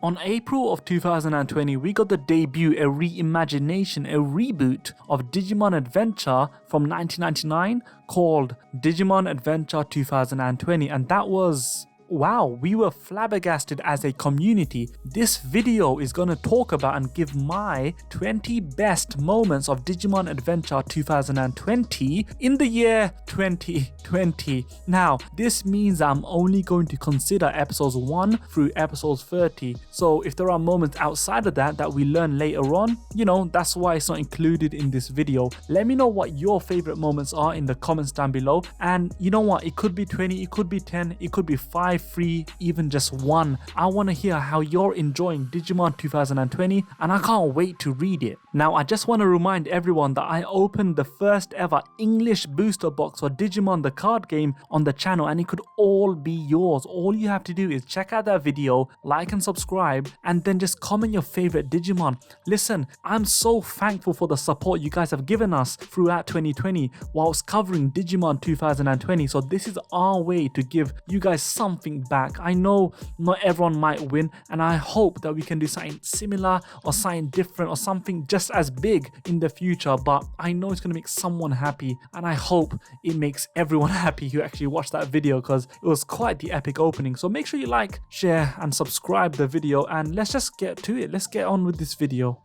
On April of 2020, we got the debut, a reimagination, a reboot of Digimon Adventure from 1999 called Digimon Adventure 2020, and that was... wow, we were flabbergasted as a community. This video is going to talk about and give my 20 best moments of Digimon Adventure 2020 in the year 2020. Now, this means I'm only going to consider episodes 1 through episodes 30. So if there are moments outside of that we learn later on, you know, that's why it's not included in this video. Let me know what your favorite moments are in the comments down below. And you know what, it could be 20, it could be 10, it could be 5, 3, even just 1. I want to hear how you're enjoying Digimon 2020 and I can't wait to read it. Now, I just want to remind everyone that I opened the first ever English booster box for Digimon the card game on the channel, and it could all be yours. All you have to do is check out that video, like and subscribe, and then just comment your favorite Digimon. Listen, I'm so thankful for the support you guys have given us throughout 2020 whilst covering Digimon 2020. So this is our way to give you guys something back. I know not everyone might win, and I hope that we can do something similar or something different or something just as big in the future, but I know it's going to make someone happy, and I hope it makes everyone happy who actually watched that video, because it was quite the epic opening. So make sure you like, share and subscribe the video, and let's just get to it. Let's get on with this video.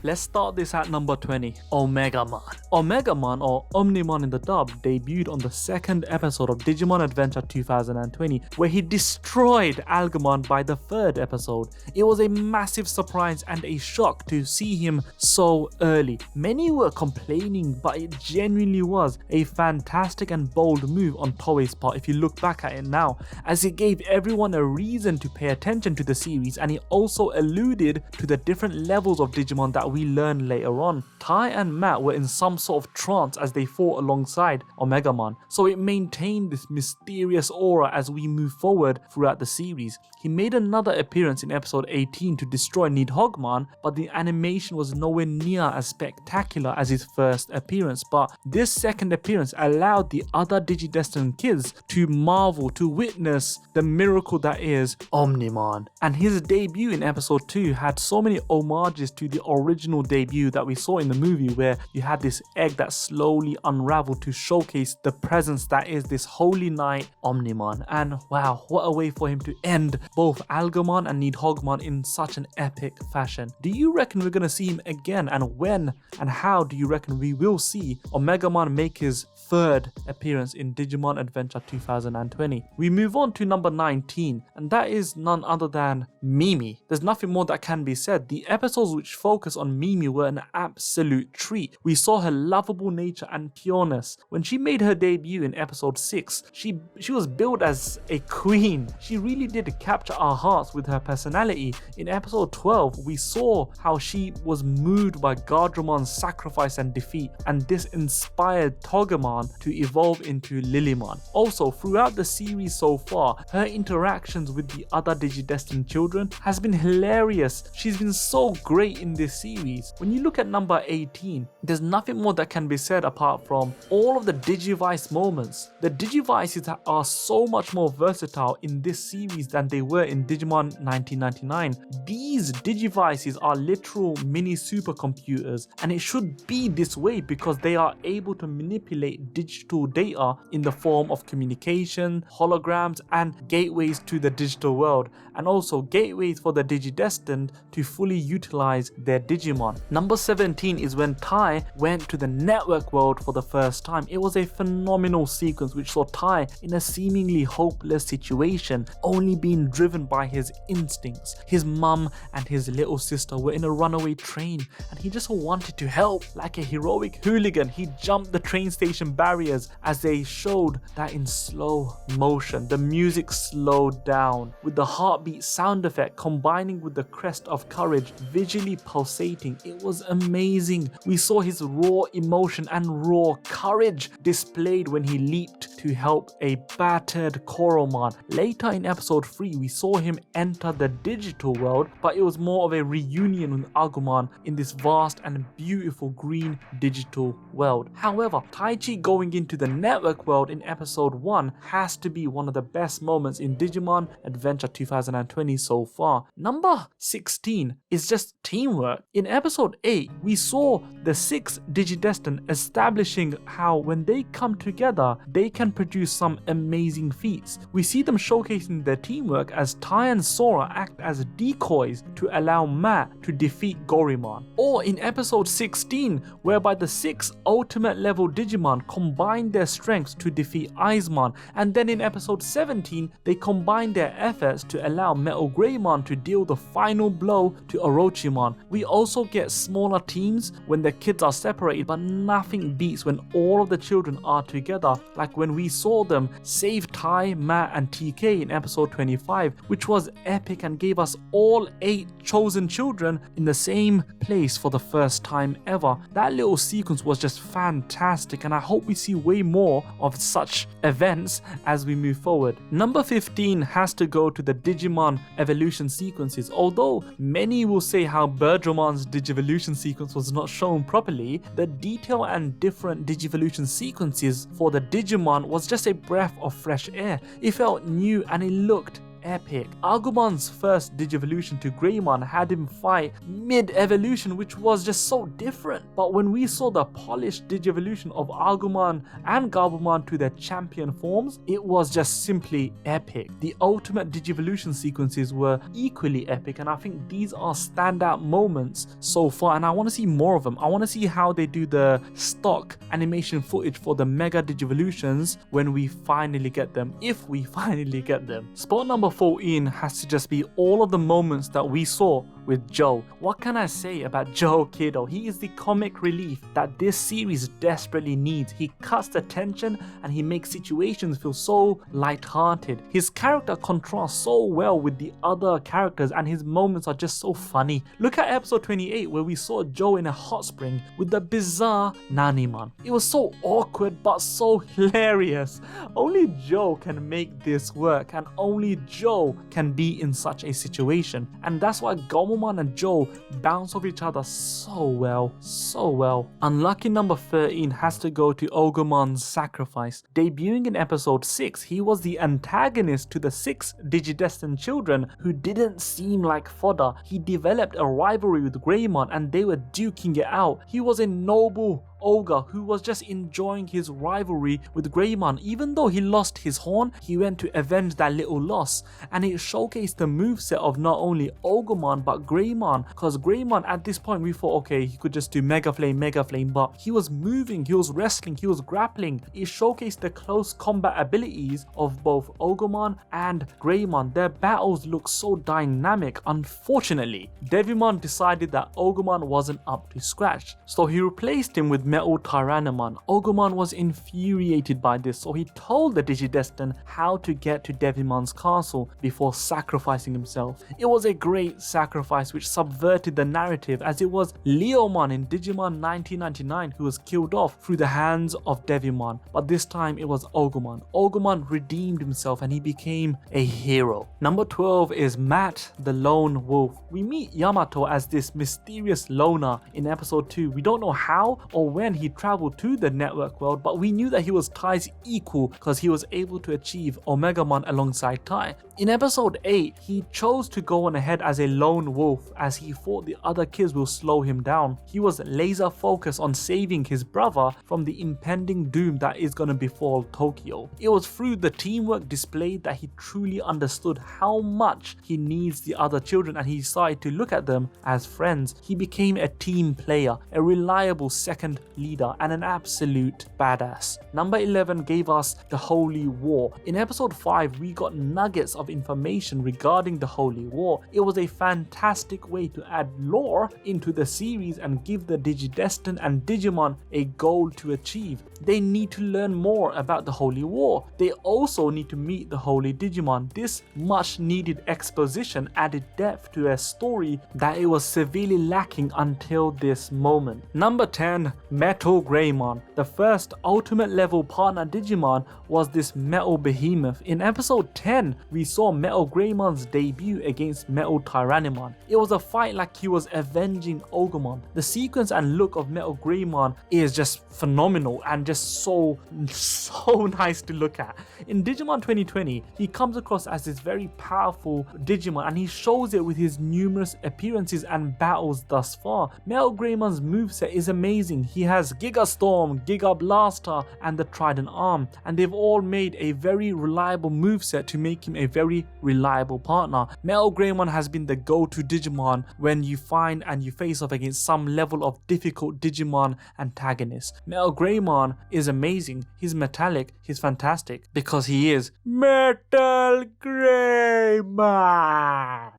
Let's start this at number 20, Omegamon. Omegamon, or Omnimon in the dub, debuted on the second episode of Digimon Adventure 2020, where he destroyed Algamon by the third episode. It was a massive surprise and a shock to see him so early. Many were complaining, but it genuinely was a fantastic and bold move on Toei's part if you look back at it now, as it gave everyone a reason to pay attention to the series, and it also alluded to the different levels of Digimon that we learn later on. Tai and Matt were in some sort of trance as they fought alongside Omegamon, so it maintained this mysterious aura as we move forward throughout the series. He made another appearance in episode 18 to destroy Nidhoggmon, but the animation was nowhere near as spectacular as his first appearance. But this second appearance allowed the other Digidestined kids to marvel, to witness the miracle that is Omnimon. And his debut in episode 2 had so many homages to the original debut that we saw in the movie, where you had this egg that slowly unraveled to showcase the presence that is this holy knight Omnimon. And wow, what a way for him to end both Algamon and Nidhoggmon in such an epic fashion. Do you reckon we're gonna see him again, and when and how do you reckon we will see Omegamon make his third appearance in Digimon Adventure 2020? We move on to number 19, and that is none other than Mimi. There's nothing more that can be said. The episodes which focus on Mimi were an absolute treat. We saw her lovable nature and pureness. When she made her debut in episode 6, she was billed as a queen. She really did capture our hearts with her personality. In episode 12, we saw how she was moved by Gardramon's sacrifice and defeat, and this inspired Togemon to evolve into Lilymon. Also, throughout the series so far, her interactions with the other Digidestined children has been hilarious. She's been so great in this series. When you look at number 18, there's nothing more that can be said apart from all of the Digivice moments. The Digivices are so much more versatile in this series than they were in Digimon 1999. These Digivices are literal mini supercomputers, and it should be this way because they are able to manipulate digital data in the form of communication, holograms, and gateways to the digital world, and also gateways for the Digidestined to fully utilize their Digimon. Number 17 is when Tai went to the network world for the first time. It was a phenomenal sequence which saw Tai in a seemingly hopeless situation, only being driven by his instincts. His mum and his little sister were in a runaway train, and he just wanted to help. Like a heroic hooligan, he jumped the train station barriers as they showed that in slow motion. The music slowed down with the heartbeat sound effect combining with the crest of courage visually pulsating fighting. It was amazing. We saw his raw emotion and raw courage displayed when he leaped to help a battered Koromon. Later in episode 3, we saw him enter the digital world, but it was more of a reunion with Agumon in this vast and beautiful green digital world. However, Taichi going into the network world in episode 1 has to be one of the best moments in Digimon Adventure 2020 so far. Number 16 is just teamwork. In episode 8, we saw the 6 Digidestin establishing how when they come together, they can produce some amazing feats. We see them showcasing their teamwork as Tai and Sora act as decoys to allow Matt to defeat Gorimon. Or in episode 16, whereby the 6 ultimate level Digimon combine their strengths to defeat Aizmon, and then in episode 17, they combine their efforts to allow Metal Greymon to deal the final blow to Orochimon. We also get smaller teams when the kids are separated, but nothing beats when all of the children are together, like when we saw them save Tai, Matt and TK in episode 25, which was epic and gave us all 8 chosen children in the same place for the first time ever. That little sequence was just fantastic, and I hope we see way more of such events as we move forward. Number 15 has to go to the Digimon evolution sequences. Although many will say how Berdramon's Digivolution sequence was not shown properly, the detail and different Digivolution sequences for the Digimon was just a breath of fresh air. It felt new and it looked epic. Agumon's first Digivolution to Greymon had him fight mid-evolution, which was just so different. But when we saw the polished Digivolution of Agumon and Gabumon to their champion forms, it was just simply epic. The ultimate Digivolution sequences were equally epic, and I think these are standout moments so far, and I want to see more of them. I want to see how they do the stock animation footage for the Mega Digivolutions when we finally get them, if we finally get them. Spot number 14 has to just be all of the moments that we saw with Joe. What can I say about Joe Kiddo? He is the comic relief that this series desperately needs. He cuts the tension and he makes situations feel so light-hearted. His character contrasts so well with the other characters and his moments are just so funny. Look at episode 28 where we saw Joe in a hot spring with the bizarre Nanimon. It was so awkward but so hilarious. Only Joe can make this work, and only Joe can be in such a situation, and that's why Gomamon and Joe bounce off each other so well, so well. Unlucky number 13 has to go to Ogumon's sacrifice. Debuting in episode 6, he was the antagonist to the 6 Digidestin children who didn't seem like fodder. He developed a rivalry with Greymon and they were duking it out. He was a noble ogre who was just enjoying his rivalry with Greymon. Even though he lost his horn, he went to avenge that little loss, and it showcased the moveset of not only Ogumon but Greymon, because Greymon at this point we thought okay, he could just do Mega Flame, but he was moving, he was wrestling, he was grappling. It showcased the close combat abilities of both Ogumon and Greymon. Their battles look so dynamic. Unfortunately, Devimon decided that Ogumon wasn't up to scratch, so he replaced him with Metal Tyrannomon. Ogumon was infuriated by this, so he told the Digidestin how to get to Devimon's castle before sacrificing himself. It was a great sacrifice which subverted the narrative, as it was Leomon in Digimon 1999 who was killed off through the hands of Devimon, but this time it was Ogumon. Ogumon redeemed himself and he became a hero. Number 12 is Matt the Lone Wolf. We meet Yamato as this mysterious loner in episode 2. We don't know how or when he traveled to the network world, but we knew that he was Tai's equal because he was able to achieve Omegamon alongside Tai. In episode 8, he chose to go on ahead as a lone wolf as he thought the other kids will slow him down. He was laser focused on saving his brother from the impending doom that is going to befall Tokyo. It was through the teamwork displayed that he truly understood how much he needs the other children, and he started to look at them as friends. He became a team player, a reliable second leader and an absolute badass. Number 11 gave us the Holy War. In episode 5, we got nuggets of information regarding the Holy War. It was a fantastic way to add lore into the series and give the Digidestined and Digimon a goal to achieve. They need to learn more about the Holy War. They also need to meet the Holy Digimon. This much needed exposition added depth to a story that it was severely lacking until this moment. Number 10, Metal Greymon. The first ultimate level partner Digimon was this Metal Behemoth. In episode 10, we saw Metal Greymon's debut against Metal Tyrannimon. It was a fight like he was avenging Ogremon. The sequence and look of Metal Greymon is just phenomenal and just so nice to look at. In Digimon 2020, he comes across as this very powerful Digimon and he shows it with his numerous appearances and battles thus far. Metal Greymon's moveset is amazing. He has Giga Storm, Giga Blaster and the Trident Arm, and they've all made a very reliable moveset to make him a very reliable partner. Metal Greymon has been the go-to Digimon when you find and you face off against some level of difficult Digimon antagonists. Metal Greymon is amazing. He's metallic, he's fantastic because he is Metal Greymon.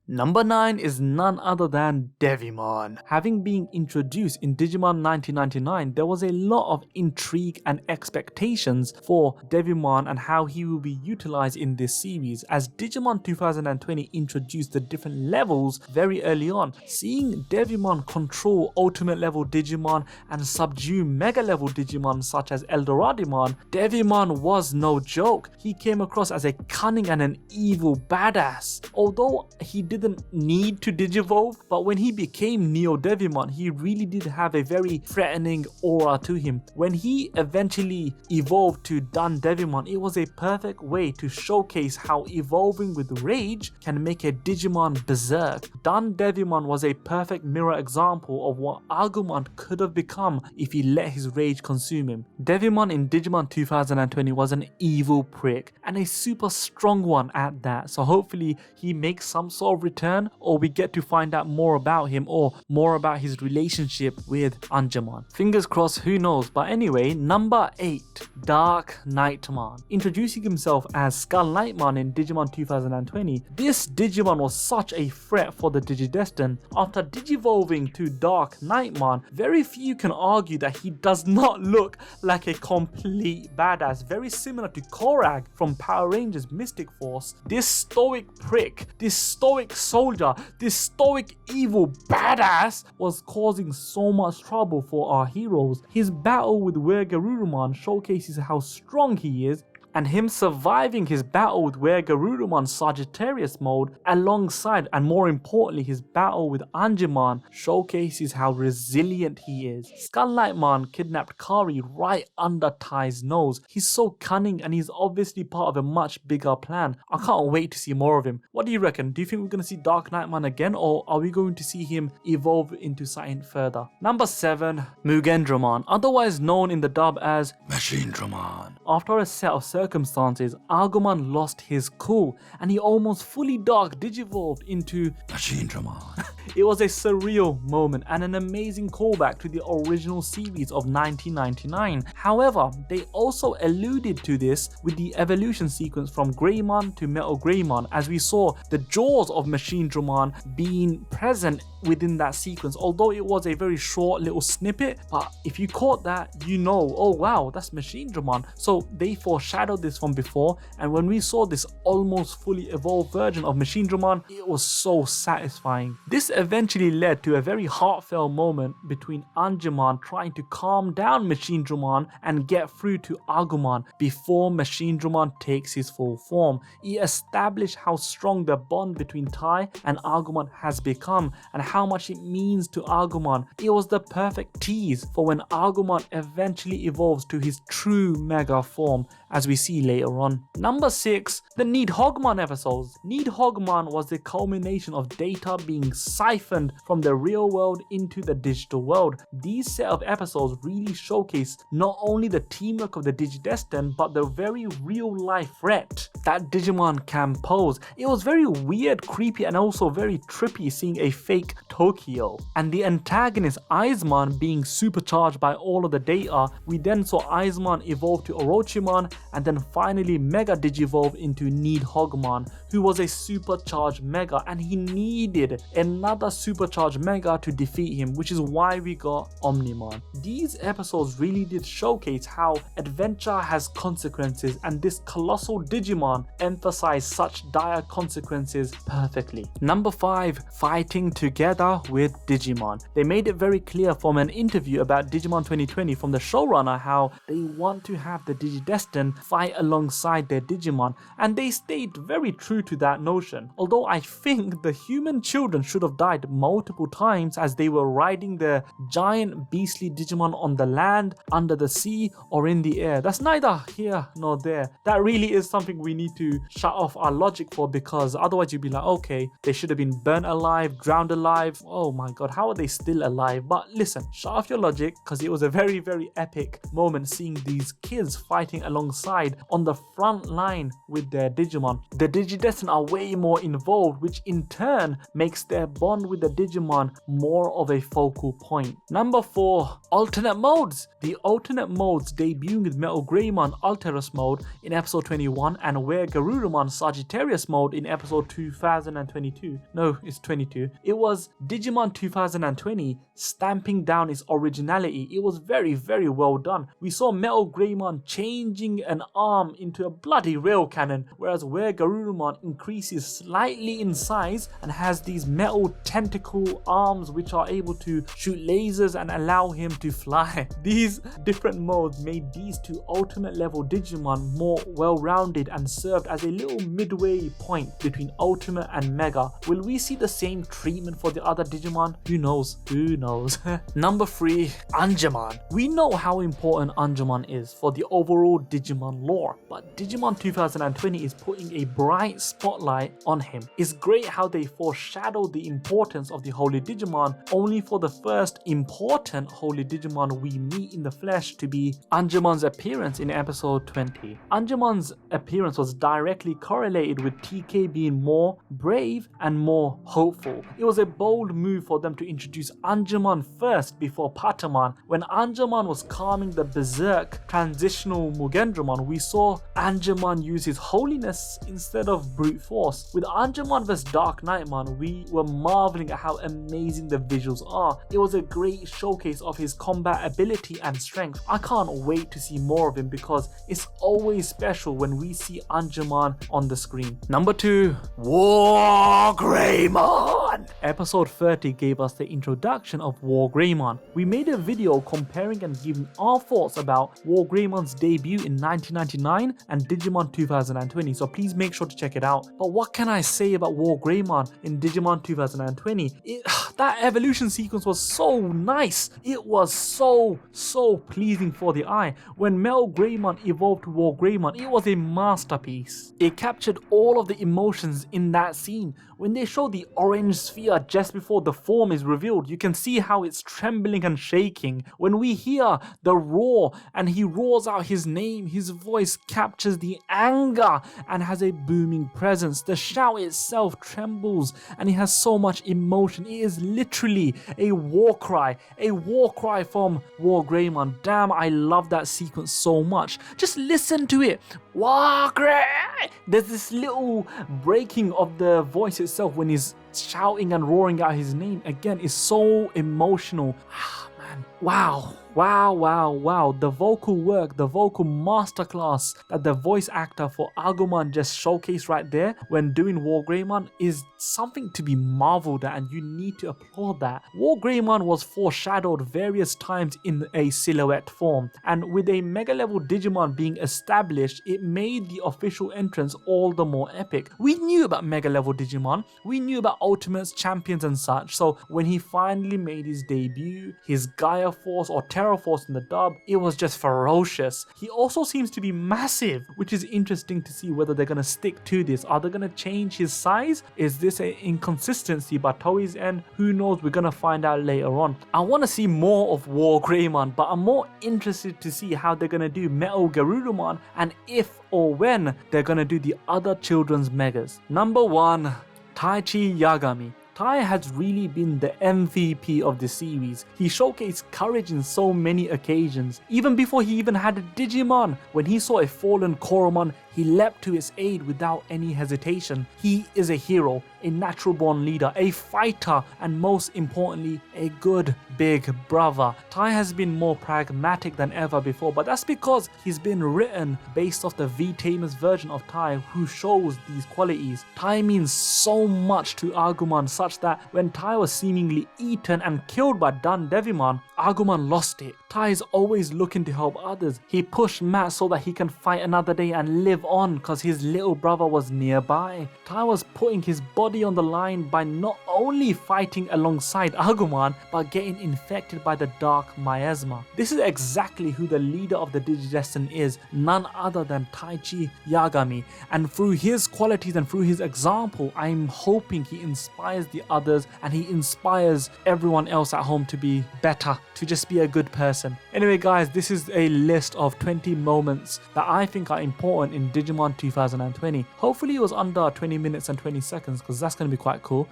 Number 9 is none other than Devimon. Having been introduced in Digimon 1999, there was a lot of intrigue and expectations for Devimon and how he will be utilized in this series. As Digimon 2020 introduced the different levels very early on, seeing Devimon control ultimate level Digimon and subdue mega level Digimon such as Eldoradimon, Devimon was no joke. He came across as a cunning and an evil badass. Although he didn't need to digivolve, but when he became Neo Devimon, he really did have a very threatening aura to him. When he eventually evolved to Dun Devimon, it was a perfect way to showcase how evolving with rage can make a Digimon berserk. Dun Devimon was a perfect mirror example of what Agumon could have become if he let his rage consume him. Devimon in Digimon 2020 was an evil prick and a super strong one at that, so hopefully he makes some sort of return or we get to find out more about him or more about his relationship with Angemon. Fingers crossed, who knows. But anyway, number 8, Dark Knightmon. Introducing himself as Skull Knightmon in Digimon 2020, this Digimon was such a threat for the Digidestined. After digivolving to Dark Knightmon, very few can argue that he does not look like a complete badass, very similar to Korag from Power Rangers Mystic Force. This stoic prick, this stoic soldier, this stoic evil badass was causing so much trouble for our heroes. His battle with Wergarurumon showcases how strong he is, and him surviving his battle with Wergarurumon Sagittarius mode alongside and more importantly his battle with Angemon showcases how resilient he is. Skull Knightmon kidnapped Kari right under Tai's nose. He's so cunning and he's obviously part of a much bigger plan. I can't wait to see more of him. What do you reckon? Do you think we're going to see Dark Knightmon again or are we going to see him evolve into something further? Number 7, Mugendramon, otherwise known in the dub as Machinedramon. After a set of circumstances, Agumon lost his cool and he almost fully dark digivolved into Machinedramon. It was a surreal moment and an amazing callback to the original series of 1999. However, they also alluded to this with the evolution sequence from Greymon to Metal Greymon, as we saw the jaws of Machinedramon being present within that sequence, although it was a very short little snippet. But if you caught that, you know, oh wow, that's Machinedramon. So they foreshadowed this from before, and when we saw this almost fully evolved version of Machinedramon, it was so satisfying. This eventually led to a very heartfelt moment between Angemon trying to calm down Machinedramon and get through to Agumon before Machinedramon takes his full form. It established how strong the bond between Tai and Agumon has become and how much it means to Agumon. It was the perfect tease for when Agumon eventually evolves to his true mega form as we see later on. Number 6, the Nidhoggmon episodes. Nidhoggmon was the culmination of data being siphoned from the real world into the digital world. These set of episodes really showcase not only the teamwork of the Digidestined, but the very real life threat that Digimon can pose. It was very weird, creepy, and also very trippy seeing a fake Tokyo. And the antagonist Aizmon being supercharged by all of the data. We then saw Aizmon evolve to Orochimon, and then finally Mega Digivolve into Nidhoggmon, who was a supercharged Mega, and he needed another supercharged Mega to defeat him, which is why we got Omnimon. These episodes really did showcase how adventure has consequences, and this colossal Digimon emphasized such dire consequences perfectly. Number 5, fighting together with Digimon. They made it very clear from an interview about Digimon 2020 from the showrunner how they want to have the Digidestined fight alongside their Digimon, and they stayed very true to that notion. Although I think the human children should have died multiple times as they were riding the giant beastly Digimon on the land, under the sea, or in the air. That's neither here nor there. That really is something we need to shut off our logic for, because otherwise you'd be like, okay, they should have been burnt alive, drowned alive. Oh my god, how are they still alive? But listen, shut off your logic, because it was a very, very epic moment seeing these kids fighting alongside on the front line with their Digimon. The Digidestined are way more involved, which in turn makes their bond with the Digimon more of a focal point. Number 4, alternate modes. The alternate modes debuting with Metal Greymon Alterous mode in episode 21 and Were Garurumon Sagittarius mode in episode 2022. No, it's 22. It was Digimon 2020 stamping down its originality. It was very, very well done. We saw Metal Greymon changing an arm into a bloody rail cannon, whereas Were Garurumon increases slightly in size and has these metal tentacle arms which are able to shoot lasers and allow him to fly. These different modes made these two ultimate level Digimon more well-rounded and served as a little midway point between Ultimate and Mega. Will we see the same treatment for the other Digimon? Who knows? Who knows? Number 3, Angemon. We know how important Angemon is for the overall Digimon lore, but Digimon 2020 is putting a bright spotlight on him. It's great how they foreshadowed the importance of the Holy Digimon, only for the first important Holy Digimon we meet in the flesh to be Angemon's appearance in episode 20. Angemon's appearance was directly correlated with TK being more brave and more hopeful. It was a bold move for them to introduce Angemon first before Patamon. When Angemon was calming the berserk transitional Mugendramon, we saw Angemon use his holiness instead of brute force. With Angemon vs Dark Knightmon, we were marveling at how amazing the visuals are. It was a great showcase of his combat ability and strength. I can't wait to see more of him because it's always special when we see Angemon on the screen. Number 2, War Greymon. Episode 30 gave us the introduction of War Greymon. We made a video comparing and giving our thoughts about War Greymon's debut in 1999 and Digimon 2020, so please make sure to check it out. But what can I say about War Greymon in Digimon 2020? That evolution sequence was so nice. It was so pleasing for the eye. When Metal Greymon evolved to War Greymon, it was a masterpiece. It captured all of the emotions in that scene. When they show the orange sphere just before the form is revealed, you can see how it's trembling and shaking. When we hear the roar and he roars out his name, his voice captures the anger and has a booming presence. The shout itself trembles and it has so much emotion. It is literally a war cry from War Greymon. Damn, I love that sequence so much. Just listen to it. War Grey! There's this little breaking of the voice itself when he's shouting and roaring out his name. Again, it's so emotional. Man, wow. The vocal work, the vocal masterclass that the voice actor for Agumon just showcased right there when doing War Greymon is something to be marveled at, and you need to applaud that. War Greymon was foreshadowed various times in a silhouette form, and with a mega level Digimon being established, it made the official entrance all the more epic. We knew about mega level Digimon, we knew about Ultimates, Champions and such, so when he finally made his debut, his Gaia Fire Force or Terror Force in the dub, it was just ferocious. He also seems to be massive, which is interesting to see whether they're going to stick to this. Are they going to change his size? Is this an inconsistency by Toei's end? Who knows? We're going to find out later on. I want to see more of War Greymon, but I'm more interested to see how they're going to do Metal Garurumon and if or when they're going to do the other children's megas. Number 1, Taichi Yagami. Tai has really been the MVP of the series. He showcased courage in so many occasions. Even before he even had a Digimon, when he saw a fallen Koromon, he leapt to its aid without any hesitation. He is a hero, a natural born leader, a fighter, and most importantly, a good big brother. Tai has been more pragmatic than ever before, but that's because he's been written based off the V-Tamers version of Tai who shows these qualities. Tai means so much to Agumon such that when Tai was seemingly eaten and killed by Dan Devimon, Agumon lost it. Tai is always looking to help others. He pushed Matt so that he can fight another day and live on because his little brother was nearby. Tai was putting his body on the line by not only fighting alongside Agumon, but getting infected by the dark miasma. This is exactly who the leader of the Digidestin is, none other than Taichi Yagami. And through his qualities and through his example, I'm hoping he inspires the others and he inspires everyone else at home to be better, to just be a good person. Anyway guys, this is a list of 20 moments that I think are important in Digimon 2020. Hopefully it was under 20 minutes and 20 seconds because that's going to be quite cool.